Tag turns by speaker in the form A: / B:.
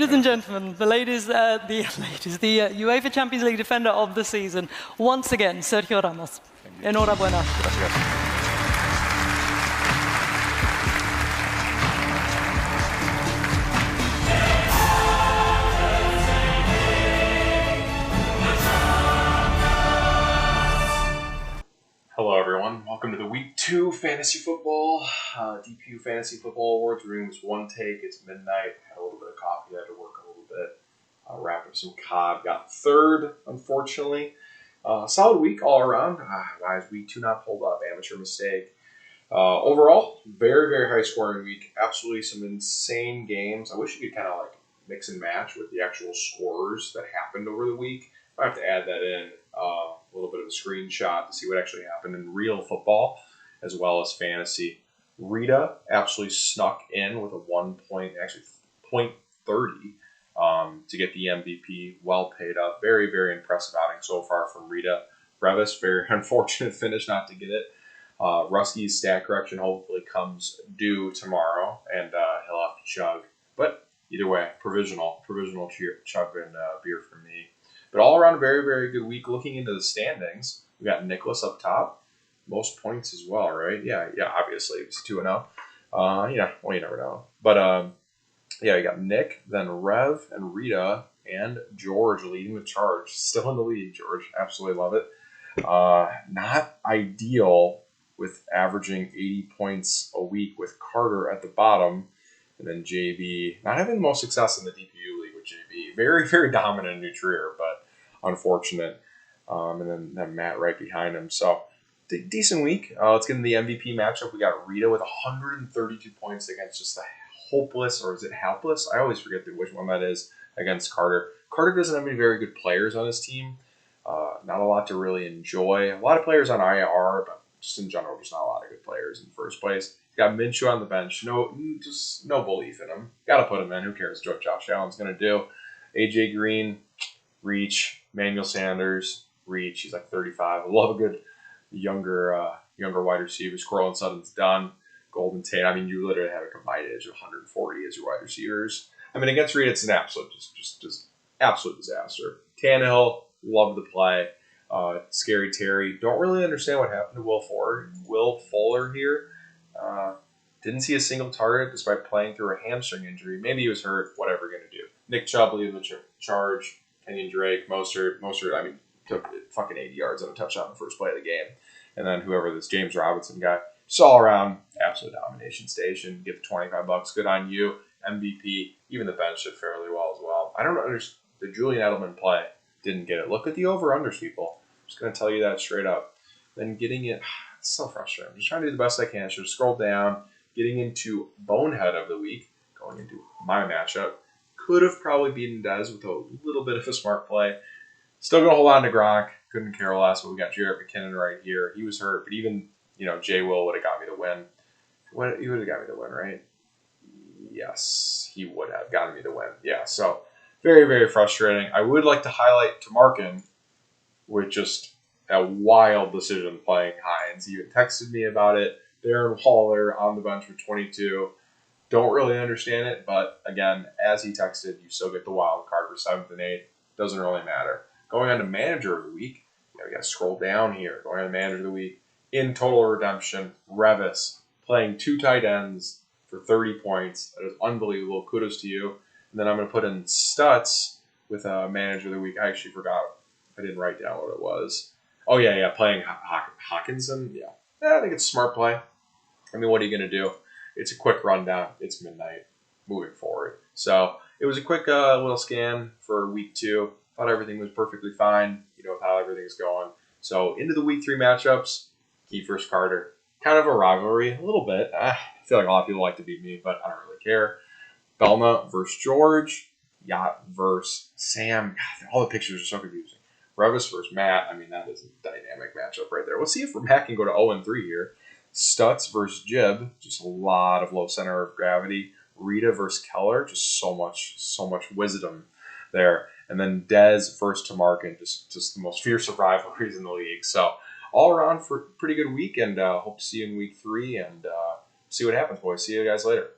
A: Ladies and gentlemen, the UEFA Champions League defender of the season, once again, Sergio Ramos. Enhorabuena.
B: Gracias. Hello everyone, welcome to the Week 2 Fantasy Football, DPU Fantasy Football Awards. We're doing this one take, it's midnight, had a little bit of coffee, had to work a little bit, wrapped up some cod, got third, unfortunately. Solid week all around. Why is Week 2 not pulled up? Amateur mistake. Overall, very, very high scoring week, absolutely some insane games. I wish you could kind of like mix and match with the actual scores that happened over the week. I have to add that in. A little bit of a screenshot to see what actually happened in real football as well as fantasy. Rita absolutely snuck in with a 0.30 to get the MVP. Well paid up. Very, very impressive outing so far from Rita. Revis, very unfortunate finish not to get it. Rusky's stat correction hopefully comes due tomorrow and he'll have to chug. But either way, provisional chug and beer for me. But all around a very, very good week. Looking into the standings, we got Nicholas up top. Most points as well, right? Yeah, obviously. It's 2-0. Well, you never know. But, you got Nick, then Rev, and Rita, and George leading the charge. Still in the lead, George. Absolutely love it. Not ideal with averaging 80 points a week with Carter at the bottom. And then JB, not having the most success in the DPU league with JB. Very, very dominant in Nutrier, but unfortunate. And then Matt right behind him. So, decent week. Let's get into the MVP matchup. We got Rita with 132 points against just a hopeless, or is it helpless? I always forget which one that is, against Carter. Carter doesn't have any very good players on his team. Not a lot to really enjoy. A lot of players on IR, but just in general, there's not a lot of good players in the first place. Got Minshew on the bench. No belief in him. Got to put him in. Who cares what Josh Allen's going to do? AJ Green, reach. Manuel Sanders, reach. He's like 35. I love a good younger wide receiver. Cortland Sutton's done. Golden Tate. I mean, you literally have a combined age of 140 as your wide receivers. I mean, against Reed, it's an absolute, just absolute disaster. Tannehill, love the play. Scary Terry. Don't really understand what happened to Will Fuller here. Didn't see a single target despite playing through a hamstring injury. Maybe he was hurt. Whatever going to do. Nick Chubb leading the charge. Kenyon Drake, Mostert, I mean, took fucking 80 yards on a touchdown in the first play of the game. And then whoever this James Robinson guy. Just all around, absolute domination station. Get the $25. Good on you. MVP. Even the bench did fairly well as well. I don't understand. The Julian Edelman play didn't get it. Look at the over-unders, people. I'm just going to tell you that straight up. Then getting it, it's so frustrating. I'm just trying to do the best I can. Should have scrolled down. Getting into Bonehead of the week. Going into my matchup. Could have probably beaten Dez with a little bit of a smart play. Still going to hold on to Gronk. Couldn't care less, but we got Jarrett McKinnon right here. He was hurt, but even, Jay Will would have got me the win. He would have got me the win, right? Yes, he would have gotten me the win. Yeah, so very, very frustrating. I would like to highlight Tamarkin with just a wild decision playing Hines. He even texted me about it. Darren Waller on the bench for 22. Don't really understand it, but again, as he texted, you still get the wild card for 7th and 8th. Doesn't really matter. Going on to Manager of the Week, we got to scroll down here. Going on to Manager of the Week, in Total Redemption, Revis playing 2 tight ends for 30 points. That is unbelievable. Kudos to you. And then I'm going to put in Stutz with Manager of the Week. I actually forgot. I didn't write down what it was. Oh, yeah, playing Hawkinson. Yeah, I think it's a smart play. I mean, what are you going to do? It's a quick rundown. It's midnight. Moving forward. So it was a quick little scan for Week 2. Thought everything was perfectly fine, with how everything's going. So into the Week 3 matchups, Key versus Carter. Kind of a rivalry, a little bit. I feel like a lot of people like to beat me, but I don't really care. Belma versus George. Yacht versus Sam. God, all the pictures are so confusing. Revis versus Matt. I mean, that is a dynamic matchup right there. We'll see if Matt can go to 0-3 here. Stutz versus Jib, just a lot of low center of gravity. Rita versus Keller, just so much wisdom there. And then Dez versus Tamarkin, just the most fierce of rivalries in the league. So all around for a pretty good week, and hope to see you in Week 3 and see what happens, boys. See you guys later.